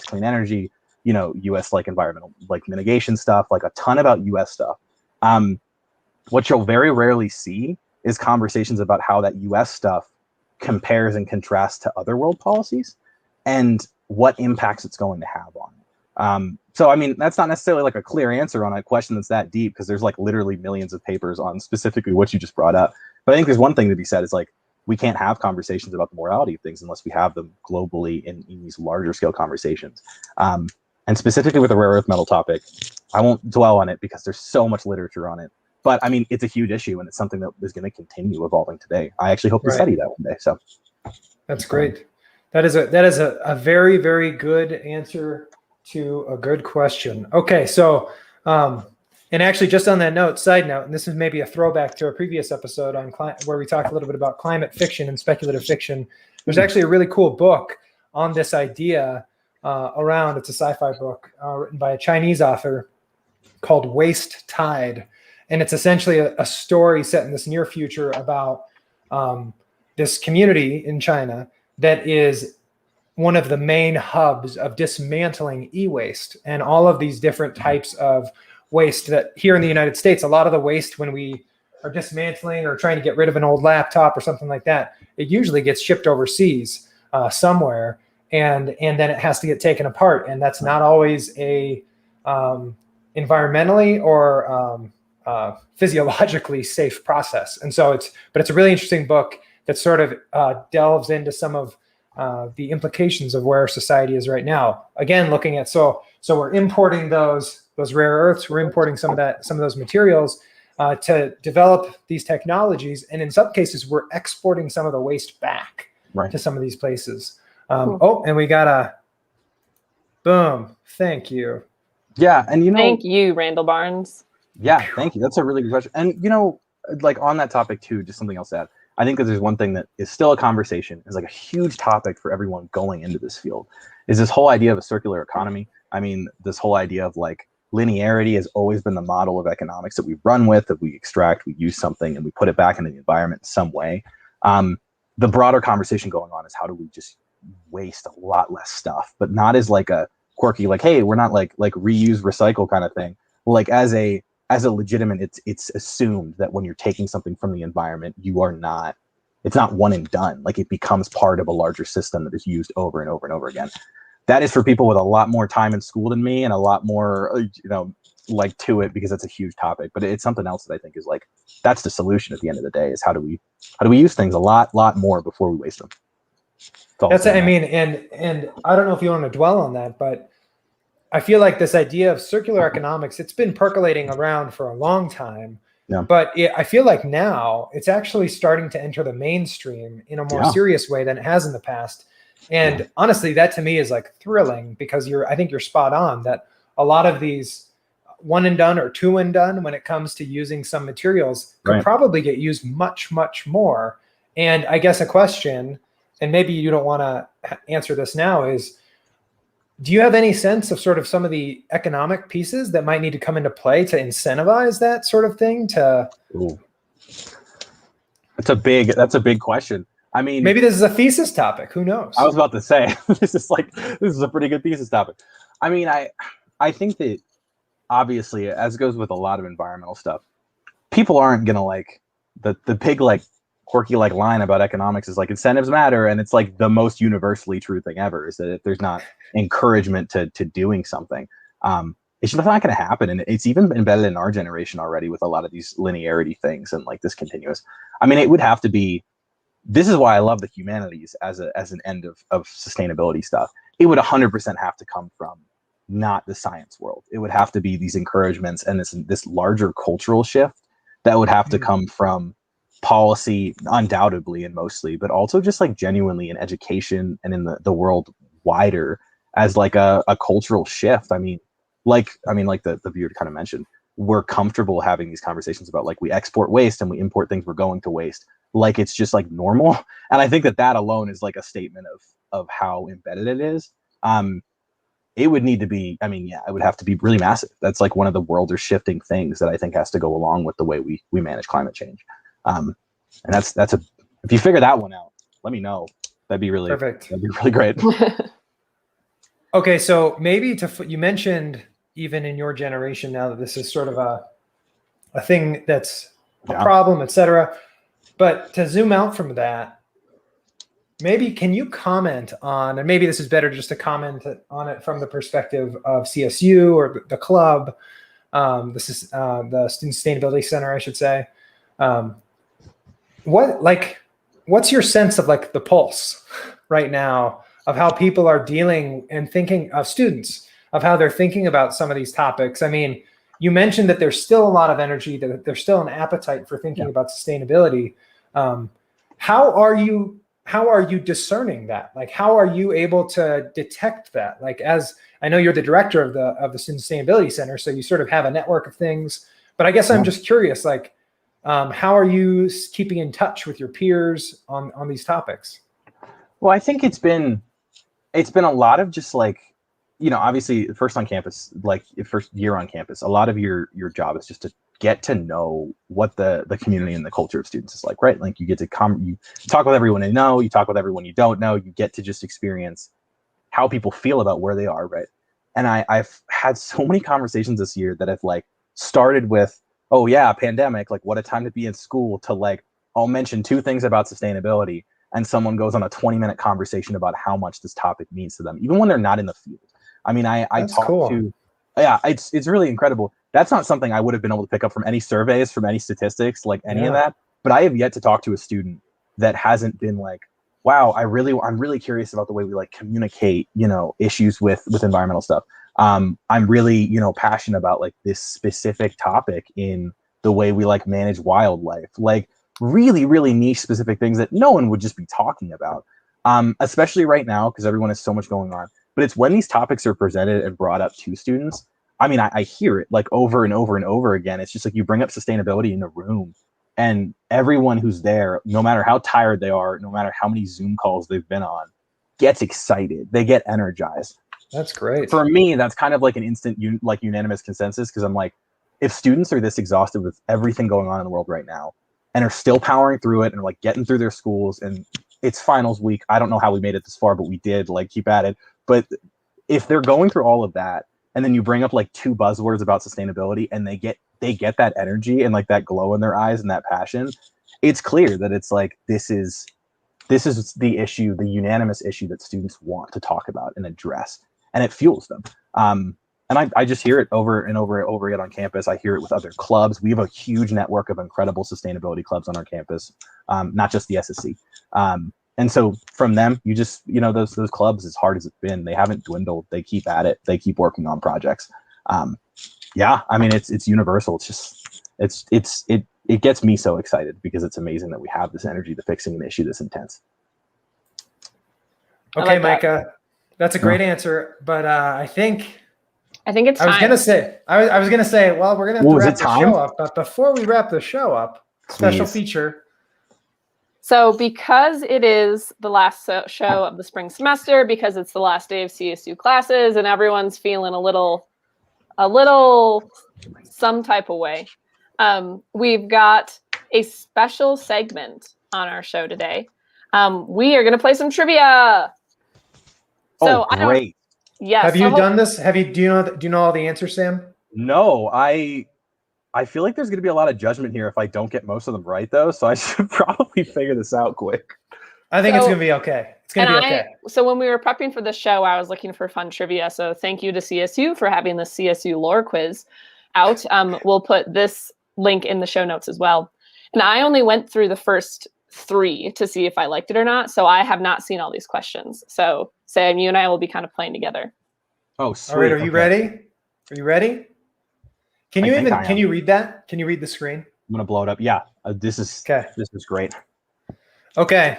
Clean energy, you know, U.S. like environmental like mitigation stuff, like a ton about U.S. stuff. What you'll very rarely see is conversations about how that U.S. stuff compares and contrasts to other world policies and what impacts it's going to have on it. So, I mean, that's not necessarily like a clear answer on a question that's that deep, because there's like literally millions of papers on specifically what you just brought up. But I think there's one thing to be said is like, we can't have conversations about the morality of things unless we have them globally in these larger scale conversations. And specifically with the rare earth metal topic, I won't dwell on it because there's so much literature on it. But I mean, it's a huge issue and it's something that is going to continue evolving today. I actually hope to study that one day. So that's great. That is a very, very good answer to a good question. Okay, so and actually, just on that note, side note, and this is maybe a throwback to a previous episode on where we talked a little bit about climate fiction and speculative fiction. There's actually a really cool book on this idea around. It's a sci-fi book written by a Chinese author called Waste Tide, and it's essentially a story set in this near future about this community in China that is one of the main hubs of dismantling e-waste and all of these different types of waste that here in the United States, a lot of the waste when we are dismantling or trying to get rid of an old laptop or something like that, it usually gets shipped overseas somewhere, and then it has to get taken apart. And that's not always a environmentally or physiologically safe process. And so it's a really interesting book that sort of delves into some of the implications of where society is right now. Again, looking at so we're importing those rare earths, we're importing some of those materials to develop these technologies, and in some cases, we're exporting some of the waste back to some of these places. Cool. Oh, and we got a boom. Thank you. Yeah, and thank you, Randall Barnes. Yeah, thank you. That's a really good question. And like on that topic too, just something else to add. I think that there's one thing that is still a conversation, is like a huge topic for everyone going into this field, is this whole idea of a circular economy. I mean, this whole idea of like linearity has always been the model of economics that we run with, that we extract, we use something and we put it back into the environment in some way. The broader conversation going on is how do we just waste a lot less stuff, but not as like a quirky, like, hey, we're not like reuse, recycle kind of thing. Like as a legitimate, it's assumed that when you're taking something from the environment, it's not one and done. Like it becomes part of a larger system that is used over and over and over again. That is for people with a lot more time in school than me and a lot more, like to it, because that's a huge topic. But it's something else that I think is like, that's the solution at the end of the day, is how do we use things a lot more before we waste them. That's, I mean, and I don't know if you want to dwell on that, but I feel like this idea of circular economics, it's been percolating around for a long time, but I feel like now it's actually starting to enter the mainstream in a more serious way than it has in the past. And honestly, that to me is like thrilling, because I think you're spot on that a lot of these one and done or two and done when it comes to using some materials could probably get used much, much more. And I guess a question, and maybe you don't want to answer this now, is do you have any sense of sort of some of the economic pieces that might need to come into play to incentivize that sort of thing? That's a big question. I mean, maybe this is a thesis topic. Who knows? I was about to say, this is a pretty good thesis topic. I mean, I think that obviously, as goes with a lot of environmental stuff, people aren't going to like the big, like, quirky like line about economics is like incentives matter, and it's like the most universally true thing ever, is that if there's not encouragement to doing something, it's just not going to happen. And it's even embedded in our generation already with a lot of these linearity things and like this continuous. I mean, it would have to be, this is why I love the humanities as an end of sustainability stuff. It would 100% have to come from not the science world. It would have to be these encouragements and this larger cultural shift that would have to come from policy, undoubtedly and mostly, but also just like genuinely in education and in the world wider as like a cultural shift. I mean, like the viewer kind of mentioned, we're comfortable having these conversations about like we export waste and we import things we're going to waste, like it's just like normal. And I think that alone is like a statement of how embedded it is. It would need to be, I mean, it would have to be really massive. That's like one of the world or shifting things that I think has to go along with the way we manage climate change. And that's if you figure that one out, let me know. That'd be really perfect. That'd be really great. Okay, so maybe you mentioned even in your generation now that this is sort of a thing that's a problem, etc. But to zoom out from that, maybe can you comment on, and maybe this is better just to comment on it from the perspective of CSU or the club, this is the Student Sustainability Center, I should say. What's your sense of like the pulse right now of how people are dealing and thinking of students, of how they're thinking about some of these topics? I mean, you mentioned that there's still a lot of energy, that there's still an appetite for thinking about sustainability. How are you discerning that? Like, how are you able to detect that? Like, as I know you're the director of the Student Sustainability Center, so you sort of have a network of things, but I guess I'm just curious, like, how are you keeping in touch with your peers on these topics? Well, I think it's been a lot of just like, you know, obviously first on campus, like first year on campus, a lot of your job is just to get to know what the community and the culture of students is like, right? Like you get to you talk with everyone you know, you talk with everyone you don't know, you get to just experience how people feel about where they are, right? And I've had so many conversations this year that have like started with, oh yeah, pandemic, like what a time to be in school, to like, I'll mention two things about sustainability, and someone goes on a 20-minute conversation about how much this topic means to them, even when they're not in the field. I mean, I talk to, it's really incredible. That's not something I would have been able to pick up from any surveys, from any statistics, like any of that. But I have yet to talk to a student that hasn't been like, wow, I'm really curious about the way we like communicate, you know, issues with environmental stuff. I'm really, you know, passionate about like this specific topic in the way we like manage wildlife, like really, really niche specific things that no one would just be talking about, especially right now, because everyone has so much going on. But it's when these topics are presented and brought up to students, I mean, I hear it like over and over and over again. It's just like you bring up sustainability in a room and everyone who's there, no matter how tired they are, no matter how many Zoom calls they've been on, gets excited. They get energized. That's great. For me, that's kind of like an instant unanimous consensus, because I'm like, if students are this exhausted with everything going on in the world right now and are still powering through it and like getting through their schools, and it's finals week, I don't know how we made it this far, but we did, like, keep at it. But if they're going through all of that, and then you bring up like two buzzwords about sustainability and they get that energy and like that glow in their eyes and that passion, it's clear that it's like, this is the issue, the unanimous issue that students want to talk about and address, and it fuels them. And I just hear it over and over again on campus. I hear it with other clubs. We have a huge network of incredible sustainability clubs on our campus, not just the SSC. And so from them, you just, those clubs, as hard as it's been, they haven't dwindled. They keep at it. They keep working on projects. Yeah, I mean, it's universal. It's just, it gets me so excited because it's amazing that we have this energy to fixing an issue this intense. Okay, like that. Micah, that's a great answer. But I think it's time. I was gonna say, well, we're gonna have to wrap the show up. But before we wrap the show up, special feature. So because it is the last show of the spring semester, because it's the last day of CSU classes, and everyone's feeling a little some type of way, we've got a special segment on our show today. We are going to play some trivia. So great! Yes. Have you done this? Do you know all the answers, Sam? No, I feel like there's going to be a lot of judgment here if I don't get most of them right, though. So I should probably figure this out quick. I think it's going to be okay. It's going to be okay. So when we were prepping for the show, I was looking for fun trivia. So thank you to CSU for having the CSU lore quiz out. We'll put this link in the show notes as well. And I only went through the first 3 to see if I liked it or not. So I have not seen all these questions. So Sam, you and I will be kind of playing together. Oh, sweet. All right. Are you ready? Are you ready? Can you read that? Can you read the screen? I'm going to blow it up. Yeah. This is great. Okay.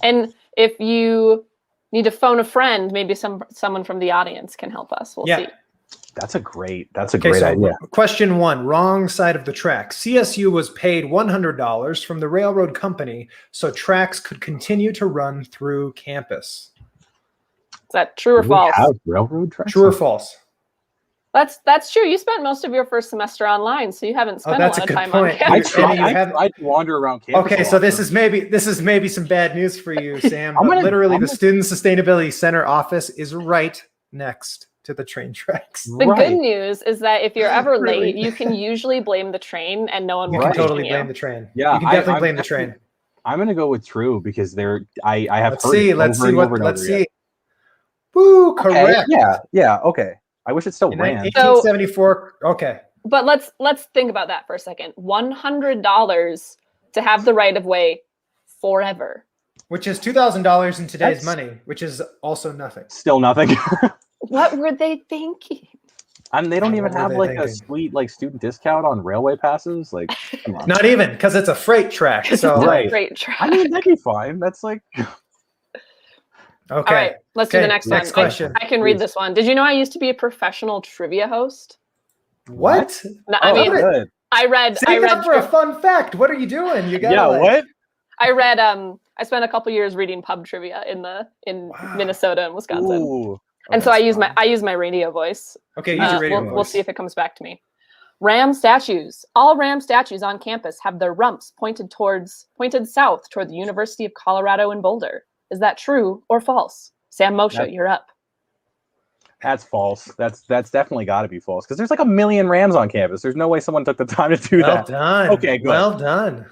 And if you need to phone a friend, maybe someone from the audience can help us. We'll see. That's a great idea. Question 1, wrong side of the track. CSU was paid $100 from the railroad company so tracks could continue to run through campus. Is that true or false? Have railroad tracks? True or false? That's true. You spent most of your first semester online, so you haven't spent a lot of time on campus. I tried to wander around campus. Okay, so this is maybe some bad news for you, Sam. The Student Sustainability Center office is right next to the train tracks. The good news is that if you're ever late, you can usually blame the train, and no one will. You can totally blame the train. Yeah, you can definitely blame the train. I'm gonna go with true because I have let's heard. See. Let's see. Woo! Correct. Okay. Yeah. Okay. I wish it still ran. 1874. Okay. But let's think about that for a second. $100 to have the right of way forever. Which is $2,000 in today's money, which is also nothing. Still nothing. What were they thinking? And they don't even have a sweet student discount on railway passes. Like, come on. Not even, because it's a freight track. So freight track. I mean, that'd be fine. That's like. Okay. All right, let's do the next one. Question. I can read this one. Did you know I used to be a professional trivia host? What? No, I mean, good. I read for a fun fact. What are you doing? You got what? I read I spent a couple years reading pub trivia in Minnesota and Wisconsin. Ooh. And so I use my radio voice. Okay, use your radio voice. We'll see if it comes back to me. Ram statues. All Ram statues on campus have their rumps pointed south toward the University of Colorado in Boulder. Is that true or false? Sam Moccia, you're up. That's false. That's definitely got to be false because there's like 1 million Rams on campus. There's no way someone took the time to do that. Well done. Okay, good. Well done.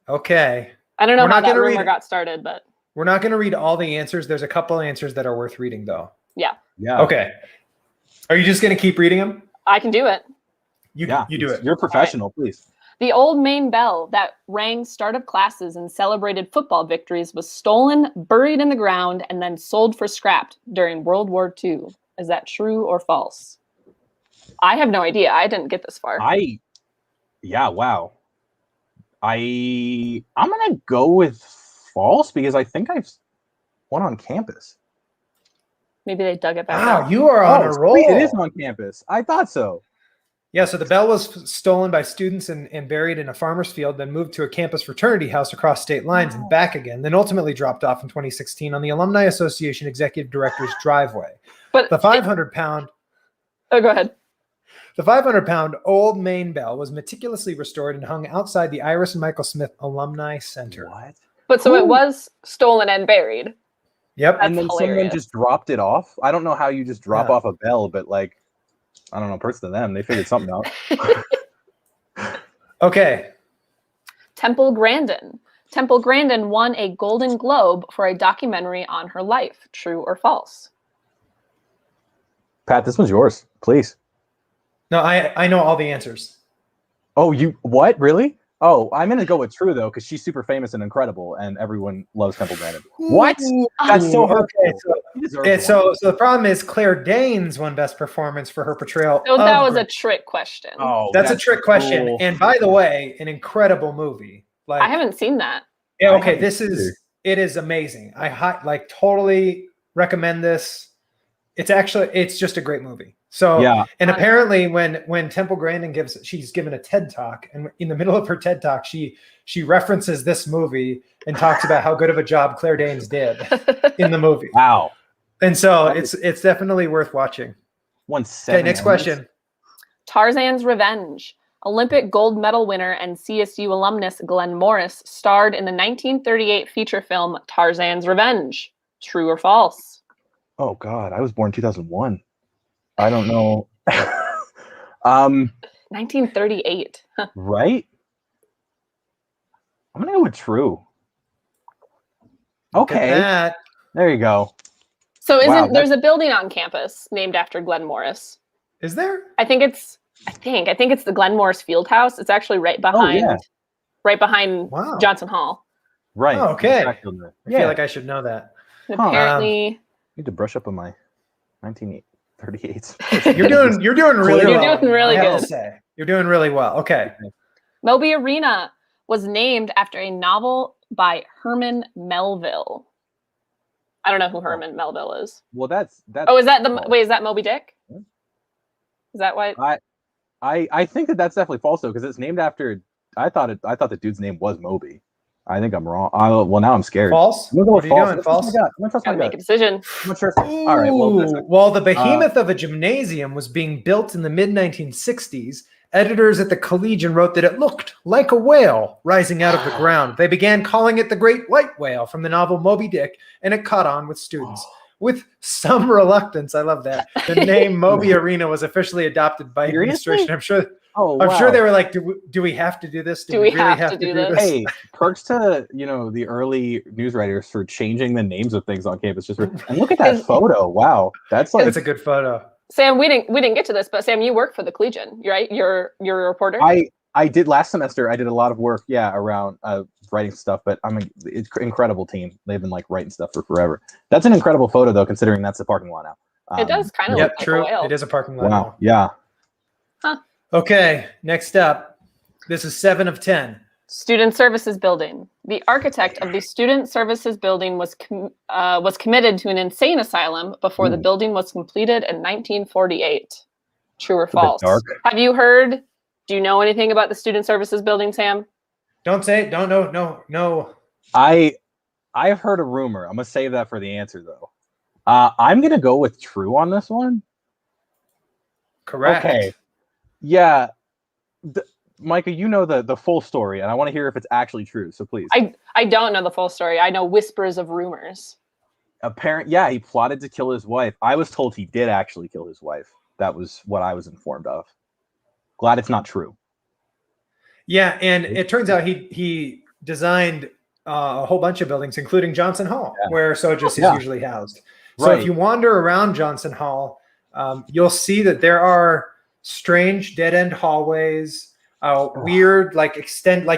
Okay. I don't know how that rumor got started, but we're not going to read all the answers. There's a couple answers that are worth reading, though. Yeah. Okay. Are you just going to keep reading them? I can do it. You do it. You're professional, please. The old main bell that rang start of classes and celebrated football victories was stolen, buried in the ground, and then sold for scrap during World War II. Is that true or false? I have no idea. I didn't get this far. Wow. I'm gonna go with false because I think I've one on campus. Maybe they dug it back. Wow, you are on a roll. It is on campus. I thought so. Yeah, so the bell was stolen by students and buried in a farmer's field, then moved to a campus fraternity house across state lines and back again, then ultimately dropped off in 2016 on the Alumni Association Executive Director's driveway. But the 500-pound... Oh, go ahead. The 500-pound old main bell was meticulously restored and hung outside the Iris and Michael Smith Alumni Center. What? But so it was stolen and buried. Yep. And then someone just dropped it off. I don't know how you just drop off a bell, but like, I don't know, perks to them. They figured something out. Okay. Temple Grandin. Temple Grandin won a Golden Globe for a documentary on her life. True or false? Pat, this one's yours, please. No, I know all the answers. Oh, you what? Really? Oh, I'm gonna go with true though, because she's super famous and incredible, and everyone loves Temple Grandin. What? That's so hurtful. Okay, so the problem is Claire Danes won Best Performance for her portrayal. So that of was a Grinch. trick question. Oh, That's a trick question. cool. And by the way, an incredible movie. Like I haven't seen that. yeah, I okay, haven't it is amazing. I like totally recommend this. It's just a great movie. So Yeah. and apparently when Temple Grandin she's given a TED talk, and in the middle of her TED talk, she references this movie and talks about how good of a job Claire Danes did in the movie. Wow. And so it's definitely worth watching. 1-7. Okay, next question. Tarzan's Revenge. Olympic gold medal winner and CSU alumnus Glenn Morris starred in the 1938 feature film Tarzan's Revenge. True or false? Oh God, I was born 2001. I don't know. 1938. Right? I'm gonna go with true. Okay, That. there you go. So there's a building on campus named after Glenn Morris. Is there? I think it's the Glenn Morris Field House. It's actually right behind Wow. Johnson Hall. Right. Oh, okay. I I feel like I should know that. And apparently, need to brush up on my 1938. You're doing really You're well. doing really I have to good. say. You're doing really well. Okay. Moby Arena was named after a novel by Herman Melville. I don't know who Herman Melville is. Well, that's. Oh, is that is that Moby Dick? Is that why? I think that's definitely false though, because it's named after. I thought the dude's name was Moby. I think I'm wrong. Well, now I'm scared. False? I'm gonna go with What are you false. doing? False? I'm gonna trust my Gotta make a gut. decision. I'm not sure. All right. Well, the behemoth of a gymnasium was being built in the mid-1960s. Editors at the Collegian wrote that it looked like a whale rising out of the ground. They began calling it the Great White Whale from the novel Moby Dick, and it caught on with students. With some reluctance, I love that. The name Moby Arena was officially adopted by administration. I'm sure they were like, do we have to do this? Do we really have to do this? Hey, perks to the early news writers for changing the names of things on campus. And look at that photo. Wow, that's a good photo. Sam, we didn't get to this, but Sam, you work for the Collegian, right? You're a reporter. I did last semester. I did a lot of work, around writing stuff. But it's an incredible team. They've been like writing stuff for forever. That's an incredible photo, though, considering that's a parking lot now. It does kind of look like a whale. It is a parking lot. Wow. Now. Yeah. Huh. Okay, next up. This is 7 of 10. Student Services Building. The architect of the Student Services Building was committed to an insane asylum before the building was completed in 1948. True or false? Have you heard? Do you know anything about the Student Services Building, Sam? Don't say it. Don't know. No. I've heard a rumor. I'm gonna save that for the answer though. I'm gonna go with true on this one. Correct. Okay. Yeah. Micah, you know the full story, and I want to hear if it's actually true. So please. I don't know the full story. I know whispers of rumors. He plotted to kill his wife. I was told he did actually kill his wife. That was what I was informed of. Glad it's not true. Yeah, and it turns out he designed a whole bunch of buildings, including Johnson Hall, where SoGES is usually housed. So if you wander around Johnson Hall, you'll see that there are strange dead-end hallways, weird,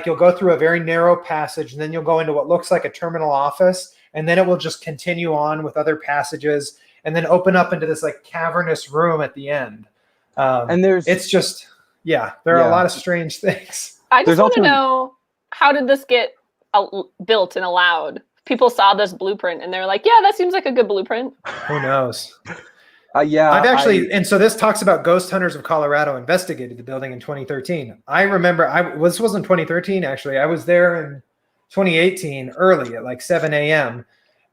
you'll go through a very narrow passage, and then you'll go into what looks like a terminal office, and then it will just continue on with other passages, and then open up into this like cavernous room at the end. There are a lot of strange things. I just want to know, how did this get built and allowed? People saw this blueprint and they're like, yeah, that seems like a good blueprint. Who knows? And so this talks about Ghost Hunters of Colorado investigated the building in 2013. I remember this wasn't 2013, actually. I was there in 2018, early at like 7 a.m.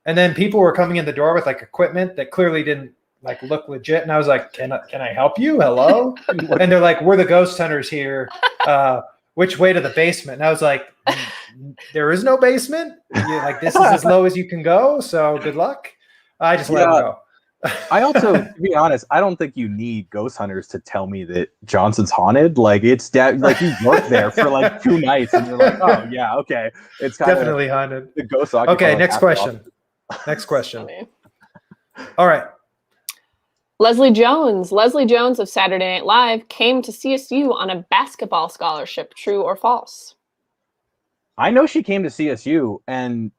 And then people were coming in the door with like equipment that clearly didn't like look legit. And I was like, can I help you? Hello? And they're like, we're the Ghost Hunters here. Which way to the basement? And I was like, there is no basement. This is as low as you can go. So good luck. I just let it go. I also, to be honest, I don't think you need Ghost Hunters to tell me that Johnson's haunted. Like you worked there for like 2 nights, and you're like, oh yeah, okay, it's definitely haunted. The ghost. Okay, next question. Next question. All right. Leslie Jones of Saturday Night Live came to CSU on a basketball scholarship. True or false? I know she came to CSU and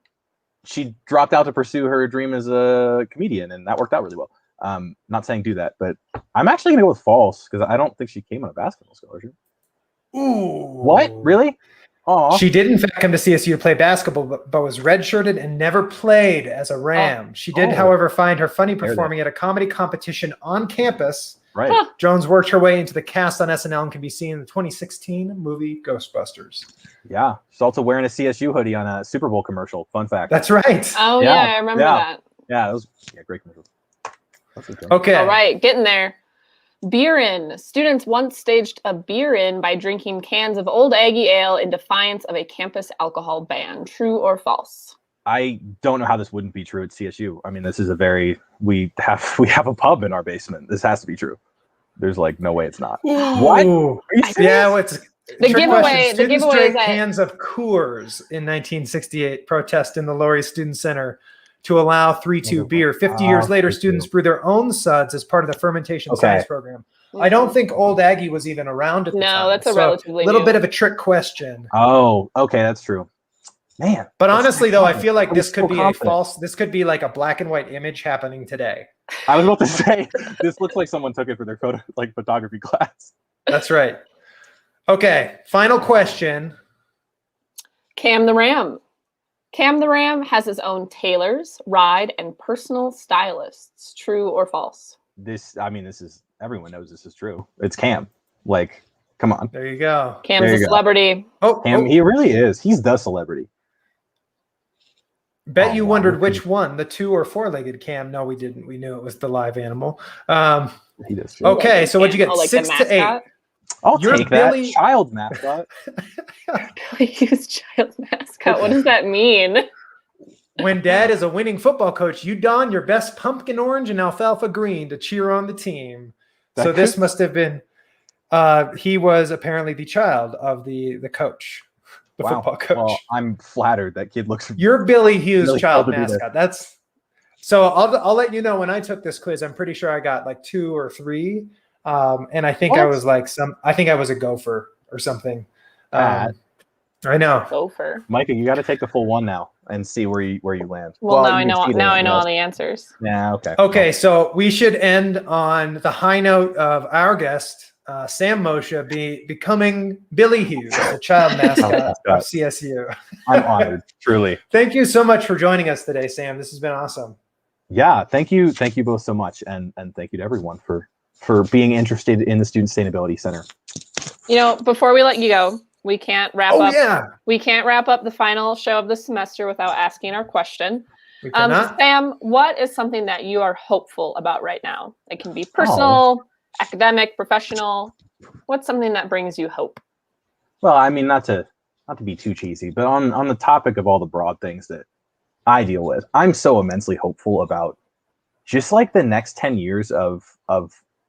she dropped out to pursue her dream as a comedian, and that worked out really well. Not saying do that, but I'm actually gonna go with false because I don't think she came on a basketball scholarship. Ooh. What? Really? Oh, She did in fact come to CSU to play basketball, but was redshirted and never played as a Ram. She did, however, find her funny performing at a comedy competition on campus. right. Huh. Jones worked her way into the cast on SNL and can be seen in the 2016 movie Ghostbusters. Yeah. She's also wearing a CSU hoodie on a Super Bowl commercial. Fun fact. That's right. Oh yeah, I remember that. Yeah, that was great commercial. Okay. All right, getting there. Beer in. Students once staged a beer in by drinking cans of Old Aggie Ale in defiance of a campus alcohol ban. True or false? I don't know how this wouldn't be true at CSU. I mean, this is we have a pub in our basement. This has to be true. There's like no way it's not. What? Are you serious? Yeah, well, it's The trick giveaway- question. the Students giveaway drank is that- cans of Coors in 1968 protest in the Laurie Student Center to allow 3-2 beer. 50 years later, 3-2. students brew their own suds as part of the fermentation Okay. science program. I don't think Old Aggie was even around at the time. No, that's a so relatively little new. bit of a trick question. Oh, okay, that's true. Man. But that's honestly, so though, I confident. feel like I'm this so could be confident. a false. This could be like a black and white image happening today. I was about to say this looks like someone took it for their photography class. That's right. Okay, final question. Cam the Ram. Cam the Ram has his own tailors, ride, and personal stylists. True or false? This is everyone knows this is true. It's Cam. Like, come on. There you go. Cam's There a you go. celebrity. Oh, Cam, he really is. He's the celebrity. bet Oh, you wow. wondered which one, the 2 or 4-legged Cam. No, we didn't. We knew it was the live animal. He does. Too. Okay, so what'd you get? Oh, like the 6 to 8. mascot? I'll You're take that. Billy- Child mascot. Billy Hughes child mascot. What does that mean? When dad is a winning football coach, you don your best pumpkin orange and alfalfa green to cheer on the team. So That this could- must have been, he was apparently the child of the coach, the Wow. football coach. Well, I'm flattered. That kid looks. You're Billy Hughes' Really child proud to be there. mascot. That's so I'll let you know when I took this quiz. I'm pretty sure I got like 2 or 3. And I think I What? was like I think I was a gopher or something. I know. Gopher. Micah, you got to take the full one now and see where you land. Well, now I you know. can see Now that, I know yes. all the answers. Yeah. Okay. Okay, so we should end on the high note of our guest, Sam Moccia, becoming Billy Hughes, the child mascot of CSU. I'm honored, truly. Thank you so much for joining us today, Sam. This has been awesome. Yeah. Thank you both so much, and thank you to everyone for being interested in the Student Sustainability Center. You know, before we let you go, we can't wrap Oh up. yeah, We can't wrap up the final show of the semester without asking our question. we cannot. Sam, what is something that you are hopeful about right now? It can be personal, academic, professional. What's something that brings you hope? Well, I mean, not to be too cheesy, but on the topic of all the broad things that I deal with, I'm so immensely hopeful about just like the next 10 years of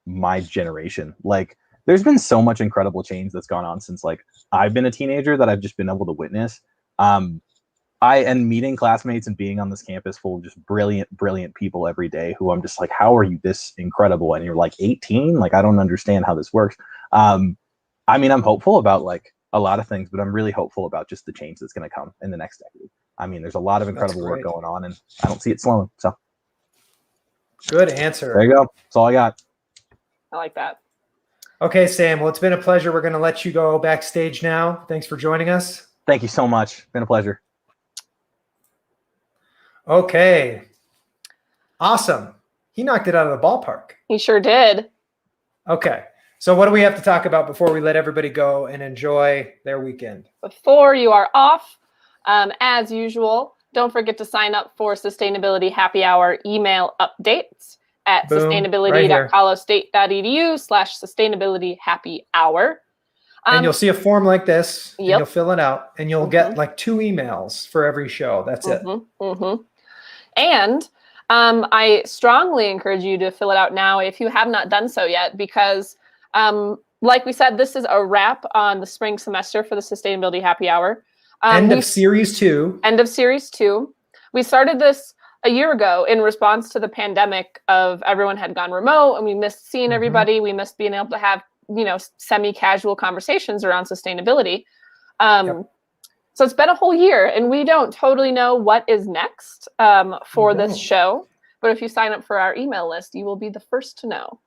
my generation. Like, there's been so much incredible change that's gone on since like I've been a teenager that I've just been able to witness. And meeting classmates and being on this campus full of just brilliant people every day who I'm just like, how are you this incredible? And you're like 18? Like, I don't understand how this works. I mean, I'm hopeful about like a lot of things, but I'm really hopeful about just the change that's going to come in the next decade. I mean, there's a lot of incredible work going on and I don't see it slowing. So Good answer. there you go. That's all I got. I like that. Okay, Sam. Well, it's been a pleasure. We're going to let you go backstage now. Thanks for joining us. Thank you so much. Been a pleasure. Okay. Awesome. He knocked it out of the ballpark. He sure did. Okay. So what do we have to talk about before we let everybody go and enjoy their weekend? Before you are off, as usual, don't forget to sign up for Sustainability Happy Hour email updates at Boom, sustainability.colostate.edu/sustainabilityhappyhour. And you'll see a form like this, and Yep. you'll fill it out, and you'll get like 2 emails for every show. That's it. And I strongly encourage you to fill it out now if you have not done so yet, because like we said, this is a wrap on the spring semester for the Sustainability Happy Hour. End of series 2. End of series 2. We started this a year ago in response to the pandemic of everyone had gone remote and we missed seeing everybody. We missed being able to have, semi-casual conversations around sustainability. So it's been a whole year, and we don't totally know what is next for this show. But if you sign up for our email list, you will be the first to know.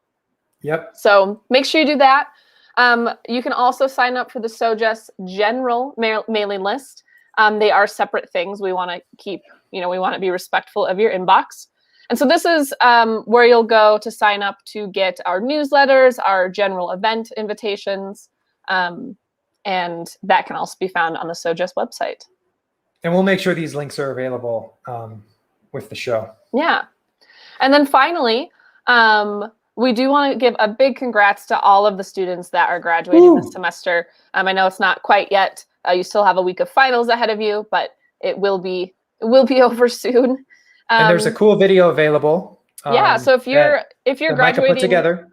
Yep. So make sure you do that. You can also sign up for the SoGES general mailing list. They are separate things. We want to keep, we want to be respectful of your inbox. And so this is where you'll go to sign up to get our newsletters, our general event invitations, and that can also be found on the SoGES website. And we'll make sure these links are available with the show. Yeah. And then finally, we do want to give a big congrats to all of the students that are graduating this semester. I know it's not quite yet. You still have a week of finals ahead of you, but it will be over soon. And there's a cool video available. Yeah, so if you're graduating, put together.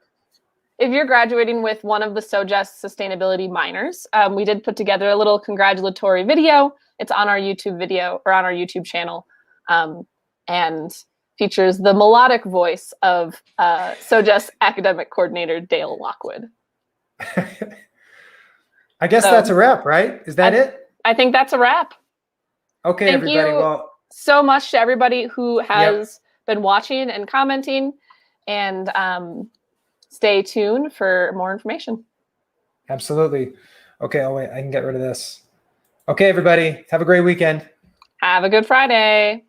If you're graduating with one of the SoGES Sustainability minors, we did put together a little congratulatory video. It's on our YouTube video or on our YouTube channel, and features the melodic voice of SoGES academic coordinator Dale Lockwood. I guess that's a wrap, right? Is that it? I think that's a wrap. Okay, Thank everybody. you Well, so much to everybody who has been watching and commenting, and stay tuned for more information. Absolutely. Okay, oh wait, I can get rid of this. Okay, everybody, have a great weekend. Have a good Friday.